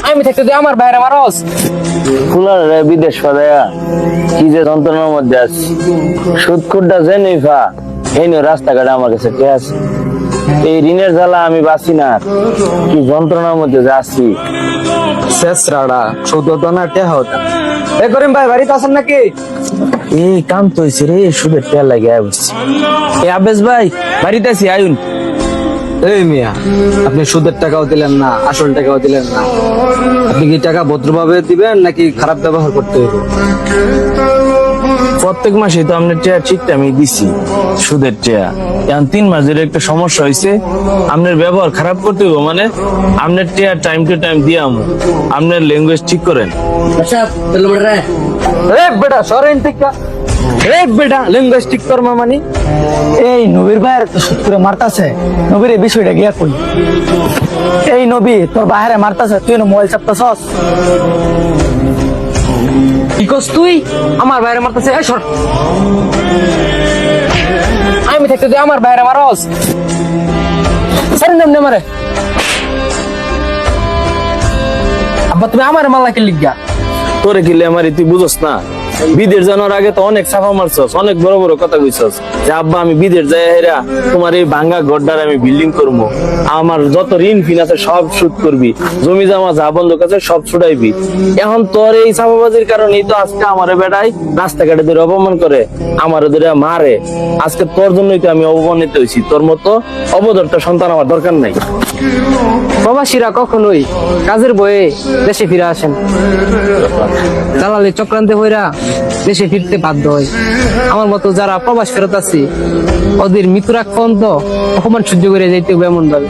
আমি থাকতে তুই আমার বাইরে মারস। ফুলারে বিদেশ পাদায়া কি যে যন্ত্রণার মধ্যে আছি। সুদকুটটা যে নিফা এই নিয়ে রাস্তাঘাটে আমার কাছে কে আছে। এই ঋণের জ্বালা আমি বাঁচি না, কি যন্ত্রণার মধ্যে যাচ্ছি। শেষরাড়া শুধু তো না টেহা হতা। এ করিম ভাই বাড়িতে আছেন নাকি? এই কাম তো হয়েছে রে, সুদের তেল লাগে বুঝছি। এ আবেশ ভাই বাড়িতে আছি, আয়ুন। এই মিয়া, আপনি সুদের টাকাও দিলেন না, আসল টাকাও দিলেন না। আপনি কি টাকা ভদ্রভাবে দিবেন নাকি খারাপ ব্যবহার করতে হবে? প্রত্যেক মাসে তো আপনার টেয়া ঠিকটা আমি দিছি, সুদের টেয়া। এখন 3 মাস ধরে একটা সমস্যা হয়েছে, আপনার ব্যবহার খারাপ করতে হবে মানে আপনার টেয়া টাইম টু টাইম দিয়ে আমু। আপনার ল্যাঙ্গুয়েজ ঠিক করেন। এ বেটা সরেন টিকা, এ বেটা ল্যাঙ্গুয়েজ ঠিক কর মামানি। এই নবীর ভাইয়ের তো সুদ করে মারতাছে, নবীর এই বিষয়টা গিয়া কই। এই নবী তোর বাইরে মারতাছে, তুই না মোবাইল চাপতাছস। কি করছ তুই? আমার বাইরে মারতাছে, এই সর। আমি থাকতে তুই আমার বাইরে মারস। সরেন নাম মারে। আব্বা তুমি আমার মাল্লা কি লিখা? তোরে কিলে আমার তুই বুঝস না? বিদেশ জানার আগে তো অনেক সাফা মারছস, অনেক বড় বড় কথা কইছস যে আব্বা আমি বিদেশ যাই হেরা তোমার এই ভাঙ্গা গড্ডার আমি বিল্ডিং করবো, আমার যত ঋণ ফিন আছে সব সুদ করবি, জমি জমা যা বন্ধক আছে সব ছুটাইবি। এখন তোর এই সাফাবাজির কারণেই তো আজকে আমার বেটাই রাস্তাঘাটে ধরে অপমান করে, আমার ধরে মারে। আজকে তোর জন্যই তো আমি অপমানিত হয়েছি। তোর মতো অবদরটা সন্তান আমার দরকার নাই। প্রবাসীরা কখনোই কাজের বয়ে দেশে ফিরে আসেন, দালালি চক্রান্তে হইরা দেশে ফিরতে বাধ্য হয়। আমার মতো যারা প্রবাস ফেরত আছে ওদের মৃত্যুরাগ পর্যন্ত অপমান সহ্য করে যাইতে হবে এমন ভাবে।